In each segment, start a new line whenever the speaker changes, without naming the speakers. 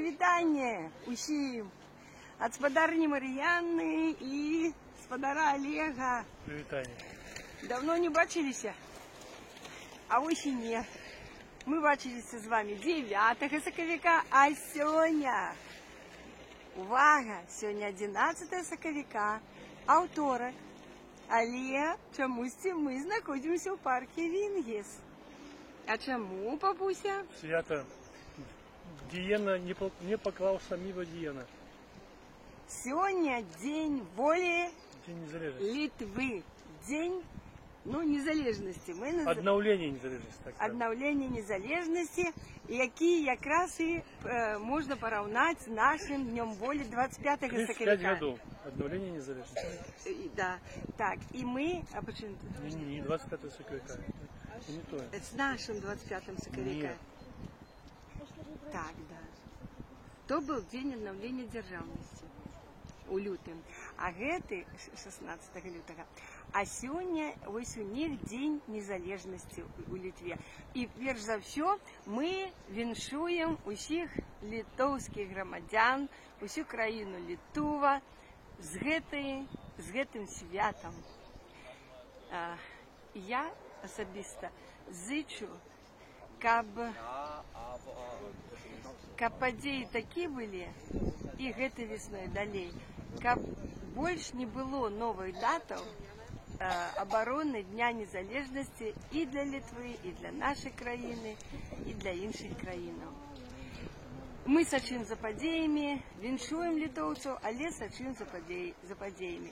вітання усім ад спадарні Мар'яны і спадара Олега.
Вітання.
Давно не бачилися, а ось і не. Мы бачилися з вами 9 сакавіка, а сёння, увага, сёння 11 сакавіка, аўторак. Але чамусьці мы знаходзімся ў парке Вінгес. А чаму, папуся?
Свято Диена не поклал самого Диена.
Сёння дзень волі
День незалежности.
Литвы. Дзень, незалежнасці.
Аднаўлення незалежности.
Аднаўлення незалежнасці, які якраз і можна параўнаць з нашим днем волі 25 сакавіка.
35 годов. Аднаўлення незалежности.
Да, так, і ми, а почему тут?
Не 25 сакавіка. Не то.
З нашим 25 сакавіка.
Нет.
Так, да. То быў дзень аднаўлення дзяржаўнасці у лютым, а гэты 16 лютага. А сёння вось у них дзень незалежнасці у Літве. І перш за ўсё мы віншуем усіх літоўскіх грамадзян, усю краіну Літува з гэтым святам. Я асабіста зычу, каб падзеі такі былі, і гэтай весной далей, каб больш не было новых датаў абароны Дня незалежнасці і для Літвы, і для нашай краіны, і для іншых краінаў. Мы сачым за падзеямі, віншуем літоўцаў, але сачым за падзеямі.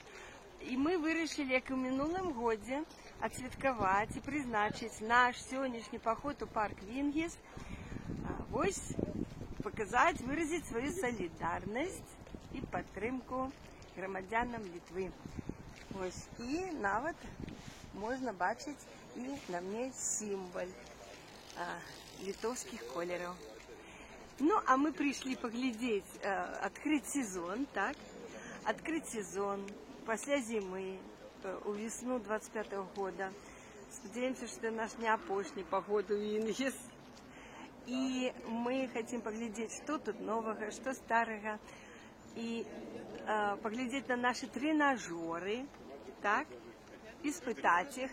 І мы вырашылі, як у мінулым годзе, адсвяткаваць і прызначыць наш сённяшні паход у парк Вінгес, вось паказаць, выразіць сваю салідарнасць і падтрымку грамадзянам Літвы. Вось, і нават можна бачыць і на мне сімвал літоўскіх колераў. Ну, а мы прыйшлі паглядзець, адкрыць сезон, так? Адкрыць сезон пасля зімы, у весну 25-го года. Спадзяёмся, што наш не апошні паход у Вінгес. І мы хотим паглядзець, што тут новага, што старага. І паглядзець на наши тренажеры, так? І спытаць іх,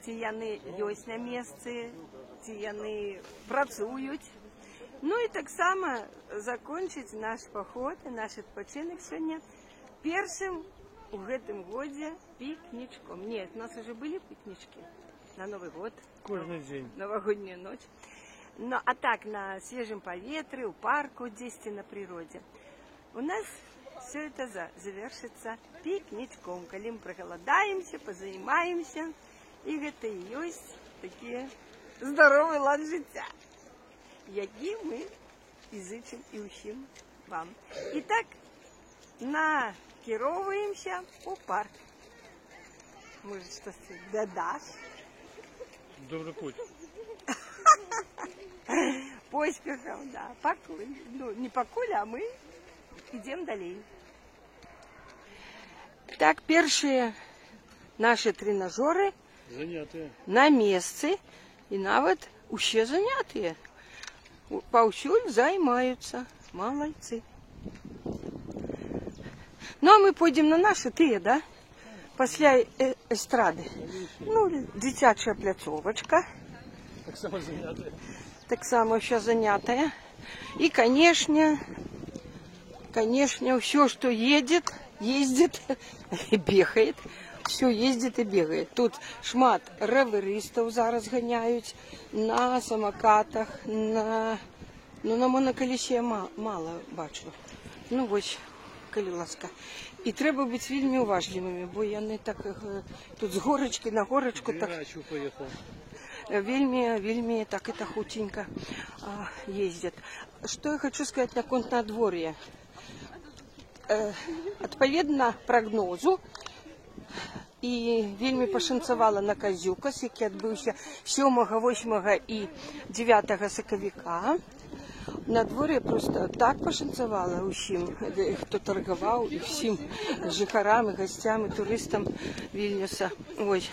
ці яны ёсць на месцы, ці яны працуюць. Ну і таксама закончыць наш паход і наш адпачынак сёння першым у гэтым годзе пікнічком. Нет, у нас уже были пікнічкі на Новый год.
Кожны дзень.
Новогодняя ночь. Ну, а так, на свежем поветры, у парку, здесь на природе. У нас все это завершится пикничком, когда мы проголодаемся, позанимаемся. И это и есть такие здоровый лад життя, які мы и зычим и учим вам. Итак, накіровуємося у парк. Может, что-то додашь?
Добрый путь.
Поспехов, да. Покуль. Ну, не покуль, а мы идем далей. Так, першие наши тренажеры
Занятые.
на месцы и нават усе занятые. Паўсюль займаются. Молодцы. Ну, а мы пойдем на наши, да? Пасля эстрады. Ну, дзіцячая пляцовачка.
Так само занятые.
Так само еще занятая. И, конечно, все, что ездит и бегает. Все ездит и бегает. Тут шмат раверистов зараз гоняют на самокатах, на моноколесе мало бачу. Ну, вот, коли ласка. І треба бути вельми уважливими, бо яны так тут з горочки на горочку так вельми так это худенько ездят. Что я хочу сказать на конт надворья. Адпаведна прогнозу і вельми пашанцавала на Казюкас, які адбыўся 7, 8 і 9 сакавіка. На дворі просто так пошанцевало усім, хто торгував, і всім жихарам, і гостям, і туристам Вільнюса. Ой,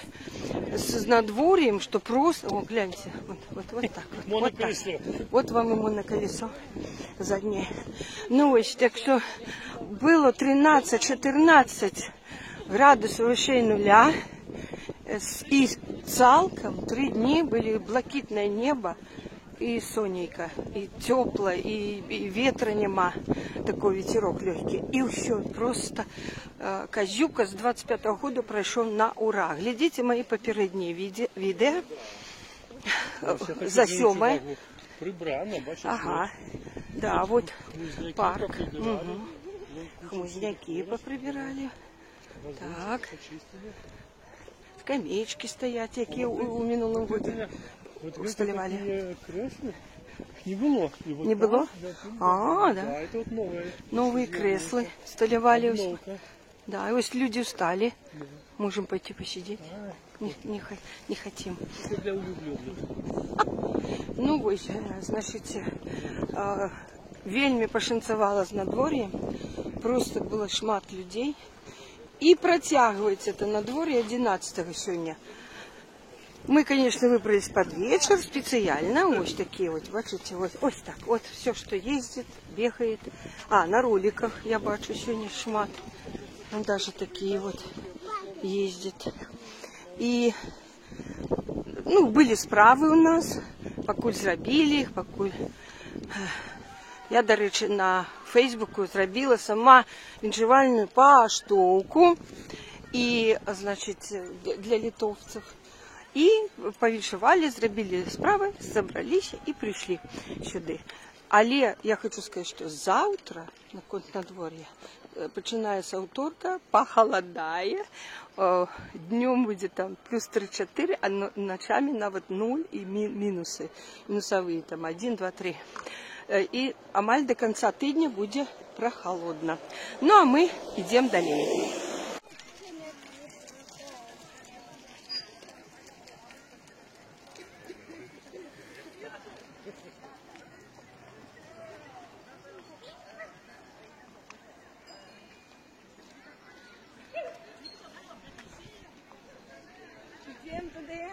з надвор'ям, що просто... О, гляньте, вот так. Вот так. Вот вам и моноколесо заднее. Ну, ось, так що було 13-14 градусів вище нуля. И цалком 3 дні были блакитное небо и сонейка, и тепло, и ветра нема, такой ветерок легкий. И все, просто Козюка с 25-го года прошел на ура. Глядите мои попередние видео за 7.
Прибрано, бачите.
Ага, да, вот парк. Хмызняки поприбирали. Так. Скамеечки стоять, які у минулому году усталевали.
Не было.
Не было? А, да.
Да, это вот новые.
Новые кресла столевали. Да, и вот люди устали. Можем пойти посидеть. Не хотим.
Это для влюбленных.
Ну, ось, значит, вельми пошанцевала з надвор'я. Просто было шмат людей. И протягивается это надворье 11-го сегодня. Мы, конечно, выбрались под вечер специально. Вот такие вот, бачите, вот так. Вот все, что ездит, бегает. А, на роликах я бачу сегодня шмат. Там даже такие вот ездят. И, ну, были справы у нас. Покуль зрабили их, покуль... Я, до речі, на Фейсбуку зробила сама віншивальну паштовку і, значить, для литовців. І повіншивали, зробили справи, зібралися і прийшли сюди. Але я хочу сказати, що завтра, на надвор'я, починає з авторка, похолодає, днем буде там плюс 3-4, а ночами навіть 0 і мінуси, мінусові, там 1, 2, 3. И амаль до конца тыдня будет прохолодно. Ну, а мы идем далее. Идем туда.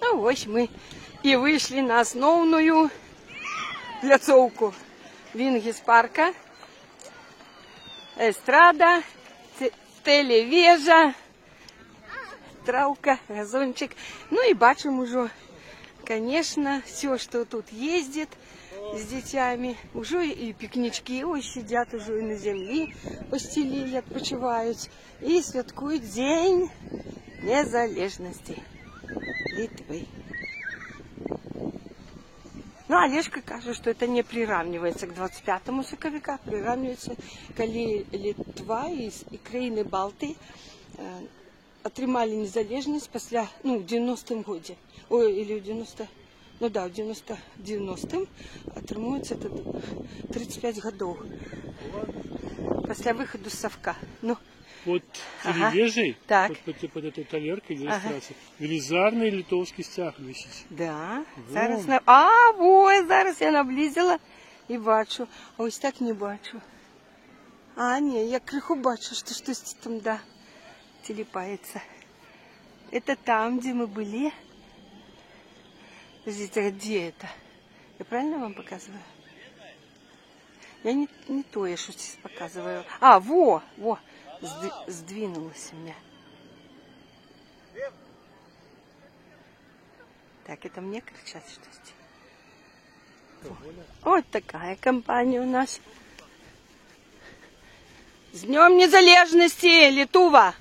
Ну, ось ми і вийшли на основну пляцовку Вінгіс-парка. Естрада, телевежа, травка, газончик. Ну и бачим уже, конечно, все, что тут ездит с детьми. Уже и пикнички ось сидят, уже и на земле постелили, отпочивают. И святкуют День незалежности Литвы. Ну, Олежка каже, что это не приравнивается к 25-му соковика, приравнивается, коли Литва и країни Балти отримали незалежность после, ну, в 90-м году. Ой, или в 90, ну да, в 90-м отримуется это 35 годов. После выхода с совка. Ну,
Вот телевежей,
так.
вот под этой талеркой иллюстрации, велизарный литовский стяг висит.
Да,
Вон.
зараз на... А, ой, зараз я наблизила і бачу. А ось так не бачу. А, ні, я криху бачу, что щось там, да, телепается. Это там, где мы были. Подождите, где это? Я правильно вам показываю? Я не то, я что здесь показываю. А, во! Сдвинулось у меня. Так, это мне кричат, что ли? Вот такая компания у нас. С Днем Незалежности, Литва!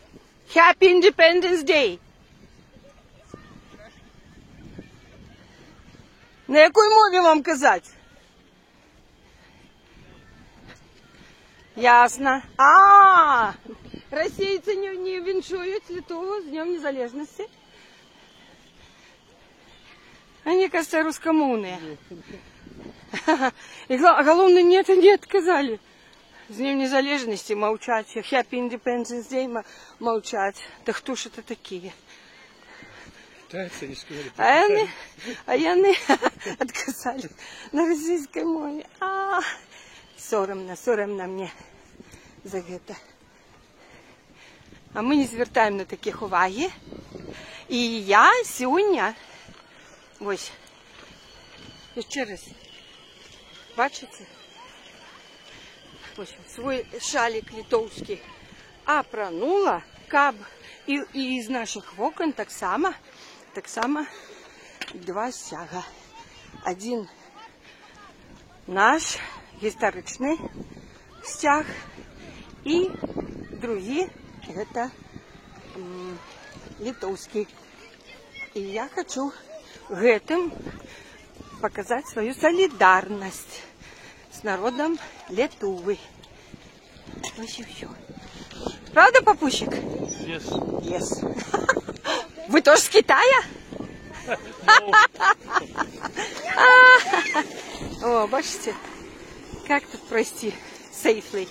Happy Independence Day! На якій мові вам казати? Ясно. Расейцы не віншують Литву з Днем Незалежности. Они, кажется, русскомовные. И головне, нет, не отказали. С Днем Незалежности молчать. Happy Independence Day молчать. Да кто ж это такие?
Китайцы не сказали.
А яны отказали на российской мове. Соромно мне за это. А мы не звертаем на таких уваги. І я сьогодні, ось, ще раз, бачите? Ось, свой шалик литовський апранула, каб, і з наших вокон так само два стяга. Один наш історичний стяг, і другий это литовский. И я хочу гэтым показать свою солидарность с народом Литвы. Ось и все. Правда, папусик?
Yes.
Yes. Вы тоже с Китая? О, бачите, как тут пройти сейфли.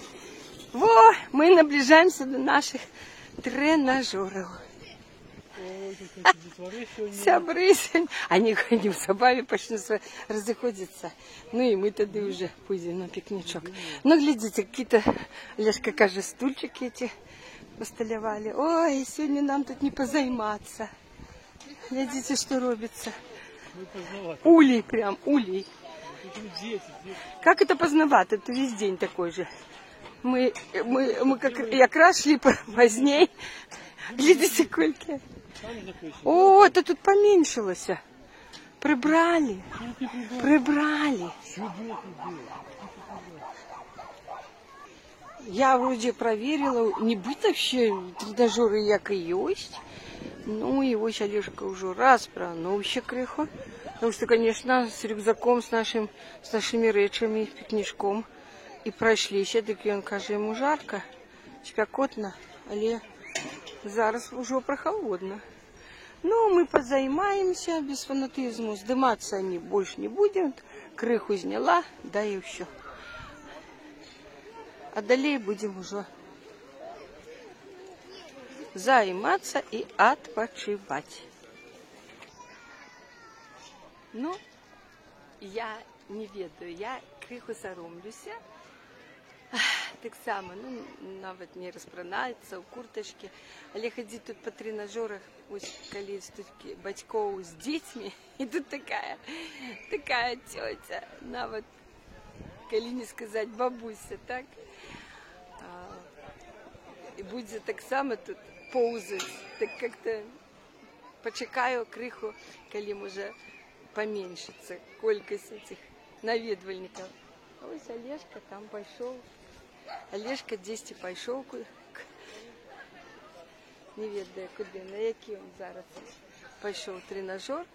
Во, мы наближаемся до наших тренажеров. Сябры, они в забаве почти разыходятся. Ну и мы тогда уже пойдем на пикничок. Ну, глядите, какие-то, Лешка, кажется, стульчики эти постолевали. Ой, сегодня нам тут не позайматься. Глядите, что робится. Улей прям, улей. Как это познавато? Это весь день такой же. Мы как раз шли поздней. Глядите, сколько. О, это тут поменьшилось. Прибрали. Я вроде проверила, не быть вообще тренажеры як и есть. Ну, его Олежка уже раз пронувся криху. Потому что, конечно, с рюкзаком, с нашими речами, пикничком. И прошлися, так он каже, ему жарко, спекотно, але зараз уже прохолодно. Ну, мы позаймаемся без фанатизму, здыматься они больше не будем. Крыху сняла, да и все. А далее будем уже займаться и отпочивать. Ну, я не ведаю, я крыху соромлюся. Так само, ну, навіть не розпранається у курточці, але ходить тут по тренажерах, ось коли тут батьков з дітьми, і тут така тетя, навіть, коли не сказати бабуся, так? І буде так само тут повзати, так як-то почекаю криху, коли може поменшиться кількість цих навідувальників. Ось Олежка там пошел. Олежка десь пошел, не ведаю куди, на який он зараз пошел тренажер.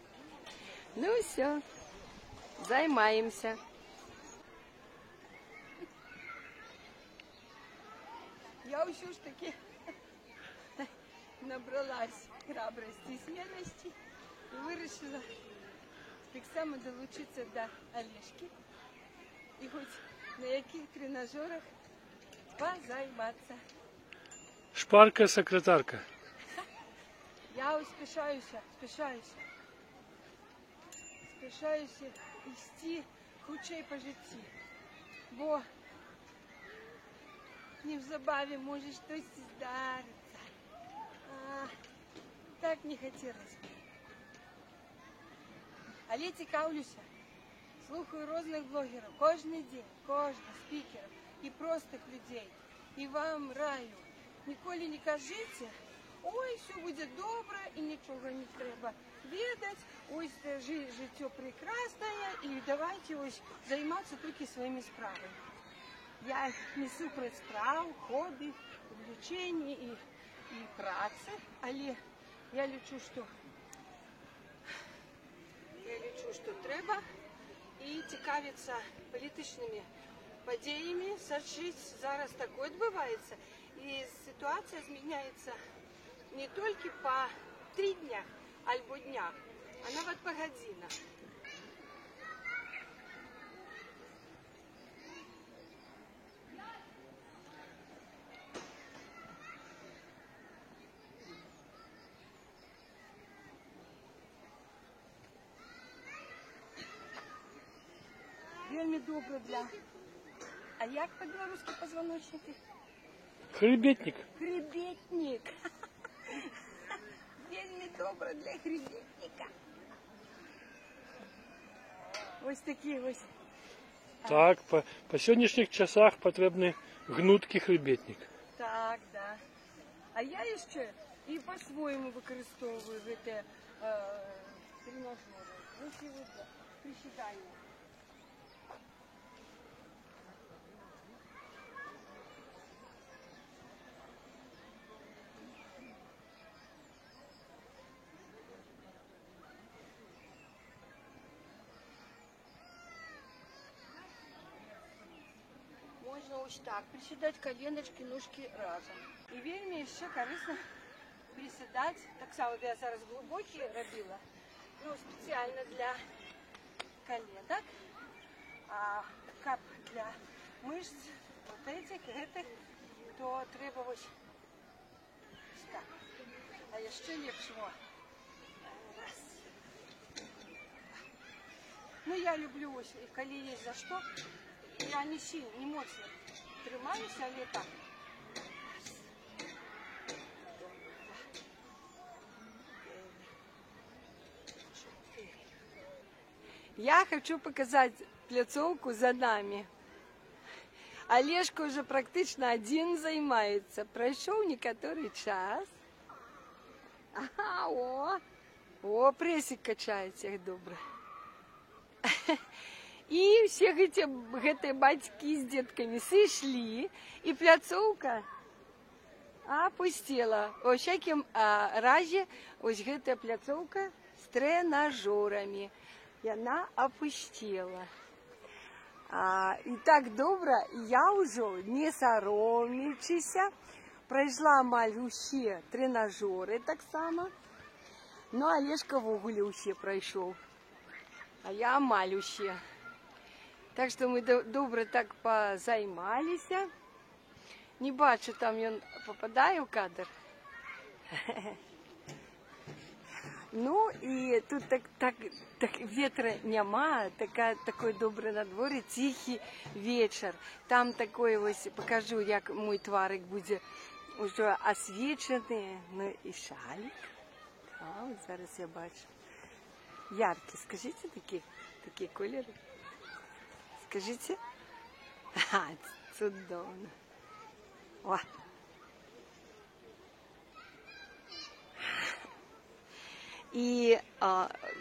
Ну и все, займаемся. Я все ж таки набралась храбрости и смелости и вирішила так само долучиться до Олежки и хоть на яких тренажерах позайматься.
Шпарка-секретарка.
Я спішаюся йти худшей по житті, бо незабаві може щось здариться. Так не хотілося. Але цікавлюся, слухаю різних блогерів кожен день, кожного спікера і простих людей. І вам раю, ніколи не кажіть, ой, все буде добре і нічого не треба ведать, ось життя прекрасне і давайте ось займатися тільки своїми справами. Я не супроть справ, хобі, увлечень і праці, але я лічу, що треба і цікавитися політичними подіями, сочить зараз таке відбувається. і ситуація зміняється не тільки по 3 дня, або днях, а навіть по годинах. Вельми добре для... А як по-белорусски позвоночники?
Хребетник.
Хребетник. Вельми добре для хребетника. Ось такі ось.
Так, по сьогоднішніх часах потрібний гнуткий хребетник.
Так, да. А я ще і по-своєму використовую це тренажери. Ось і ось присідання. Можна ось так присідати коленочки, ножки разом. І вельми ще корисно присідати, так само я зараз глибокі робила, ну спеціально для коленок, а кап для мышц, вот этих, то треба ось так. А ще легшого. Раз. Ну я люблю ось, і коли є за що. Я не сильно, не моцно тримаюся, але так. Я хочу показать пляцовку за нами. Олежка уже практично один займается. Прошел некоторый час. Ага, о, прессик качается, як добре. И все эти батьки с детками сошли, и пляцовка опустела. О всяким разе, ось эта пляцовка с тренажерами. И она опустела. И так добре, я уже не соромлячися, пройшла амаль усі тренажери так само. Ну, Олежка вогуле усі пройшов. А я амаль усі. Так що ми добре так позаймалися. Не бачу, там він попадає в кадр. Ну, і тут так ветра нема, такой добрий на дворі, тихий вечір. Там такой ось, покажу, як мій тварик буде вже освічений. Ну, і шалик. Ось зараз я бачу. Яркі, скажіть такі кольори. Скажите? Ага, чудовно. О. І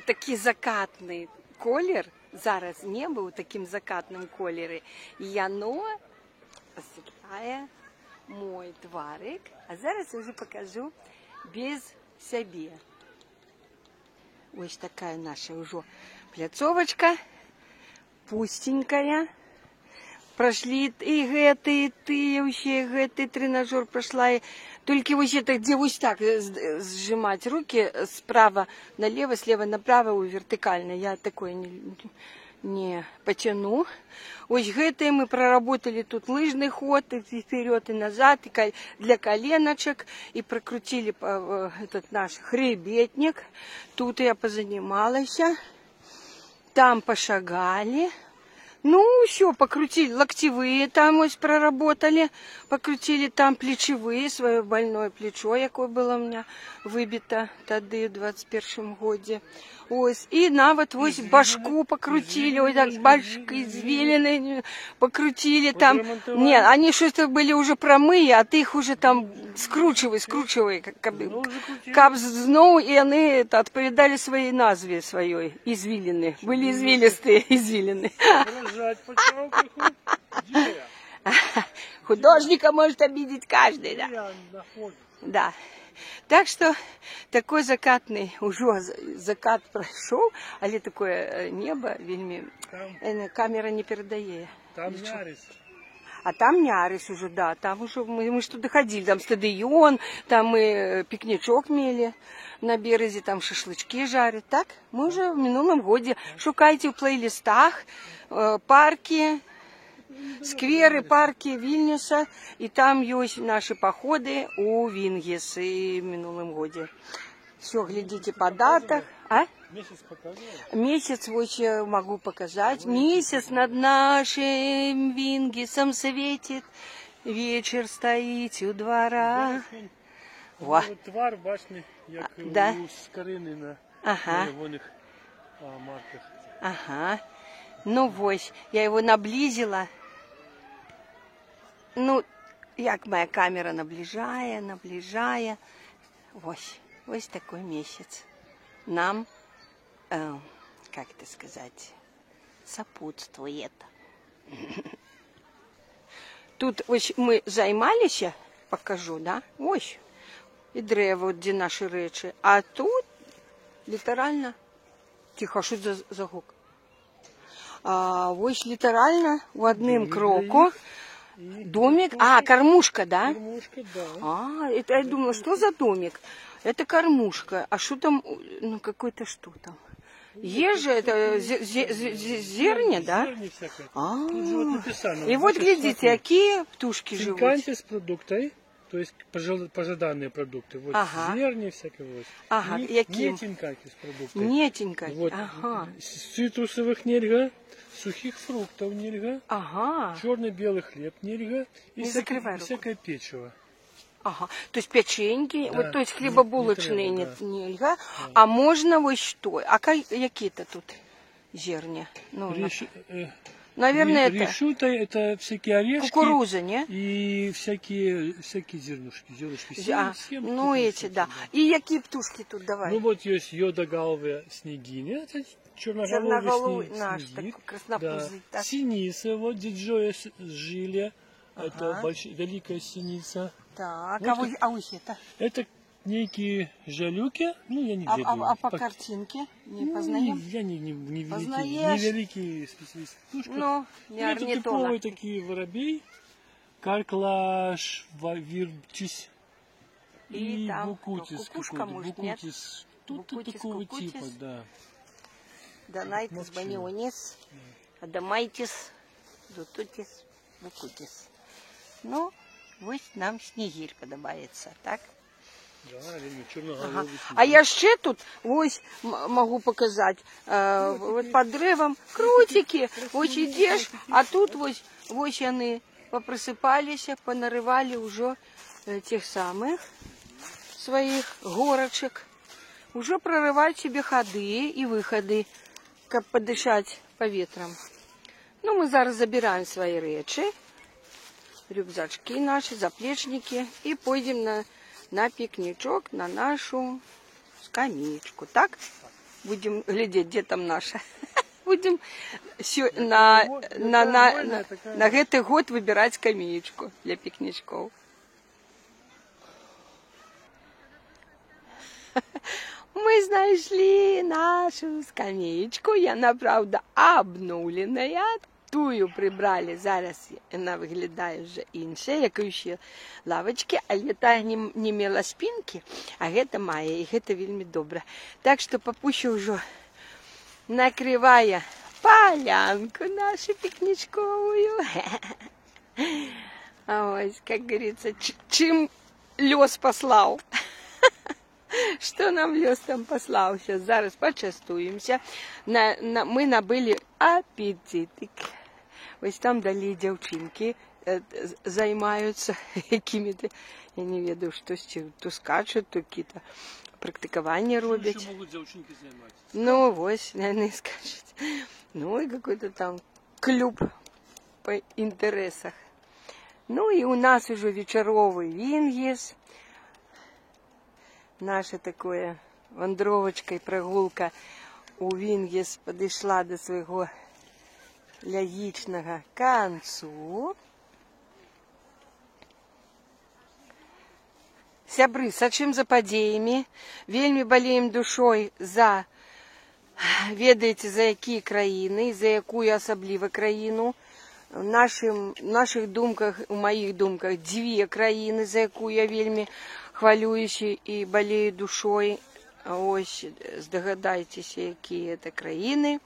такий закатний колір, зараз небо у таким закатним кольорі, і воно освітляє мой тварик. А зараз я вже покажу без себе. Ось така наша уже пляцовочка. Пустенькая. Прошли и ты вообще тренажер прошла. И только вот это, где вот так сжимать руки справа налево, слева направо, вертикально. Я такое не потяну. Вот это мы проработали тут лыжный ход, и вперед и назад, и для коленочек, и прокрутили этот наш хребетник. Тут я позанималась. Там пошагали. Ну, все, покрутили. Локтевые там ось проработали. Покрутили там плечевые, свое больное плечо, якое было у меня выбито тогда в 21 году. Ось. И навод ось башку покрутили. Ось так башки извилины покрутили там. Нет, они что-то были уже промые, а ты их уже там скручивай. Кап знов, и они отповедали своей назве своей. Извилины. Были извилистые извилины. Художника может обидеть каждый, да? Да. Так что такой закатный, уже закат прошел, але такое небо, вельми, камера не передає.
Там Ярис.
А там Нярыш уже, да, там уже мы ж туды ходили, там стадыён, там мы пікнічок мели на березе, там шашлычки жарят. Так, мы уже в минулом году. Шукайте в плейлистах парки, скверы, парки Вильнюса, и там есть наши походы у Вингис и в минулом году. Все, глядите по датах. А?
Месяц показывал?
Месяц вот я могу показать. Месяц над нашим Вингисом светит. Вечер стоит у двора.
Во. Твар башни, як
да?
у Скорини на червоних марках.
Ага. Ну вот, я его наблизила. Ну, як моя камера наближая. Вот такой месяц. Нам, как это сказать, сопутствует. Тут ось ми займалися, покажу, да? Ось. І дерева, де наші речі. А тут літерально, тихо, що за гук? Ось літерально в одним кроку домик. Кормушка, да?
Кормушка, да.
Это я думала, что за домик? Это кормушка. А что там, ну какой-то что там? Ежи, это зерня, да?
Зерня всякое. Тут же вот написано.
И вот глядите, какие птушки живут.
Финканти с продуктой, то есть пожаданные продукты. Вот зерни всякое.
Ага,
и
какие?
не тинкаки с продуктой.
Не тинкаки,
вот. С цитрусовых нельга, сухих фруктов нельга, черно-белый хлеб нельга и всякое печево.
Ага, то есть печеньки, вот, то есть хлебобулочные нельга, а можно вот что? А какие-то тут зерня? Ну, наверное, это...
Решута, это всякие орешки.
Кукуруза, не?
И всякие зернышки.
Ну, эти, да. И какие птушки тут, давай?
Ну, вот есть йодогаловые снегиня, это черноголовый
наш,
снегирь.
краснопузый.
Да. Синица, вот диджоя жиля, это великая синица.
Так,
вот
а ухи-то?
Это некие жалюки, ну я не видел.
А по картинке не познаем?
Я не великий специалист.
Ну, не
это
орнитолог.
типовые такие воробей, карклаш, виртис и букутис.
Кукушка, может, нет?
Тут такого типа, да.
Донайтис, банионис, адамайтис, дутутис, букутис. Ну, вот нам снегирь подобается, так?
Да, черноголовый.
А я ще тут, ось, могу показать, вот под древом крутики, ось идешь, а тут ось они поприсыпались, понарывали уже тех самых своих горочек, уже прорывать себе ходы и выходы, как подышать поветром. Ну, мы зараз забираем свои речи, рюкзачки наши, заплечники, и пойдем на пикничок, на нашу скамеечку. Так? Будем глядеть, где там наша. Будем на этот год выбирать скамеечку для пикничков. Мы нашли нашу скамеечку, и она, правда, обнуленная. Тую прибрали, зараз вона виглядає вже інша, як ще лавочки, але та не мала спинки, а гэта мае, і гэта вельмі добра. Так что папуся уже накрывая полянку нашу пикничковую. Ось, как говорится, чем лёс послал. Что нам лёс там послал? Сейчас зараз почастуемся. Мы набыли аппетитик. Ось там далі дівчинки займаються якими-то, я не ведаю, щось, то скачуть, то якісь практикування роблять.
Що можуть дівчинки займатися?
Ну, ось, вони скачуть. Ну, и какой-то там клуб по интересах. Ну, и у нас уже вечеровый Вингис. Наша такая вандровочка и прогулка у Вингис подошла до своего лягічного концу. Сябры, сачым за падзеямі, вельмі балеем душой за, ведаеце, за якія краіны, за якую асабліва краіну. У наших думках, у моих думках, две краины, за якую я вельми хвалююсь и болею душой. Ось, здогадайтеся, якія это краины.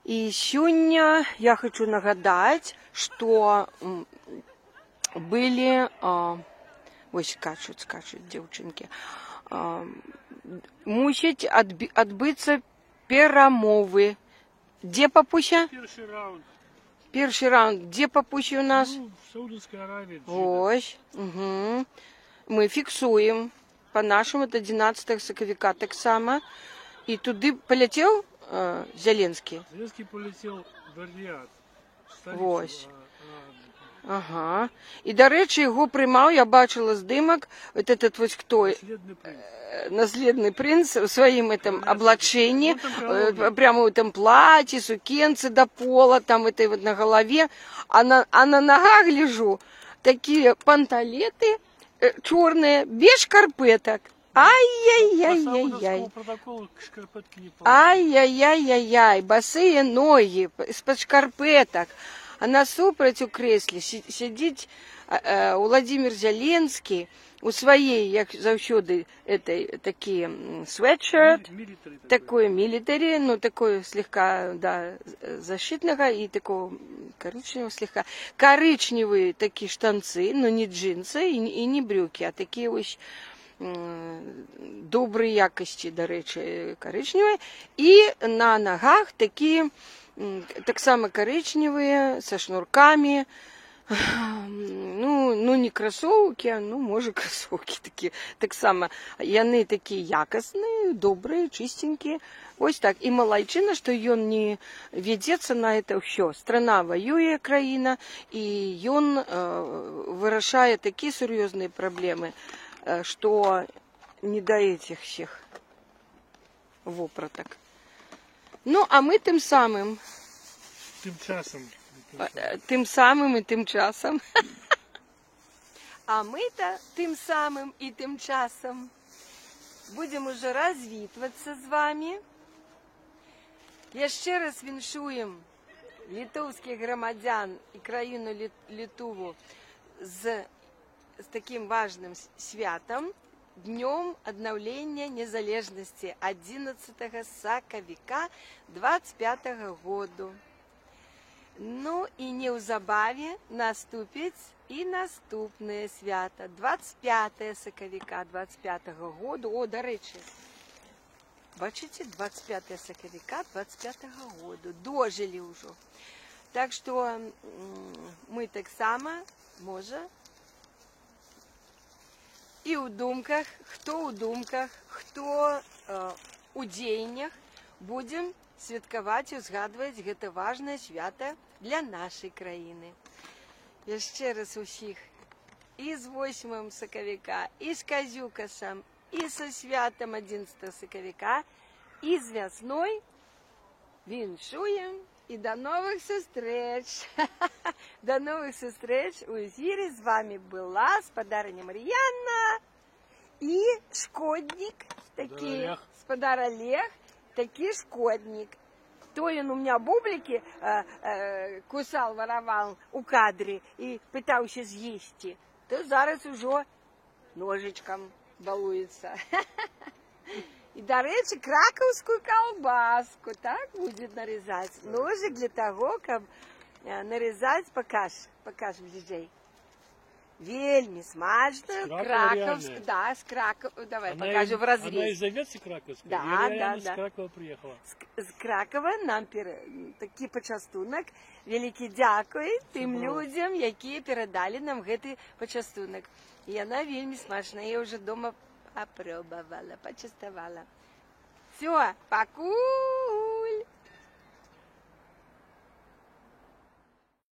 И сегодня я хочу нагадать, что были, ось скачут девчонки, мусить отбыться перамовы. Где папуся? Первый раунд. Где папуся у нас?
Ну, в Саудовской Аравии.
Ось. Угу. Мы фиксуем. По-нашему, это 11 сакавіка так само. И туды полетел Зеленский?
Зеленский полетел в Эр-Рияд.
Ось. Ага. І, до речі, його приймав, я бачила здимок, вот этот вот кто? Наследный принц в своем этом облачении, прямо в этом платье, сукенце до пола, там этой вот на голове, а на ногах лежу такие панталеты черные, без шкарпеток. Ай-яй-яй-яй-яй. Ай-яй-яй-яй-яй, босые ноги, из-под шкарпеток. А насупроть у креслі сидить Владимир Зеленский у своей, як завсёды, этой такие свитшерт, такой милитари, ну такой слегка, да, защитного и такого коричневого слегка. Коричневые такие штанцы, но не джинсы и не брюки, а такие ось добрые якости, до речі, коричневые. И на ногах такие так само коричневые, со шнурками. Ну не кроссовки, ну, може, кроссовки такі. Так само, яны такие якостные, добрые, чистенькие. Ось так. И малайчина, что ён не ведется на это все. Страна воює, країна, и ён вырашае такие серьезные проблемы, что не до этих всех вопроток. Ну, а мы тим самим. Тим самим і тим часом. А ми-то тим самим і тим часом будемо вже розвітуватися з вами. Я ще раз віншуєм литовських громадян і країну Литву з таким важним святом, Днем обновления незалежности 11 сакавіка 25 году. Ну і неўзабаве наступить і наступне свято 25 сакавіка 25 году. О, до речі, бачите, 25 сакавіка 25 году. Дожили уже. Так что мы так само може і у думках, хто у дзеяннях будем святкаваць і узгадваць гэта важнае свята для нашай краіны. Яшчэ раз усіх і з 8 сакавіка, і з Казюкасам, і са святам 11 сакавіка, і з вясной віншуем і до новых сустрэч. До новых сустрэч у эфире. З вами была спадарыня Мар'яна і шкоднік, такі спадар Олег, такі шкоднік. То ён у меня бублики кусал, воровал у кадры и пытался з'їсти, то зараз уже ножичком балуется. И, до речі, краковскую колбаску, так, будет нарезать. Ножик для того, как нарезать, покаж ближей. Вельми смачно, краковскую, да, с Кракова, давай, покажу в разрез.
Она из Овецы краковской?
Да,
да. С Кракова приехала.
З Кракова нам такі пачастунак. Вялікі дзякуй тым людзям, якія перадалі нам гэты пачастунак. І яна вельмі смачная, я уже дома апробавала, пачаставала. Все, паку!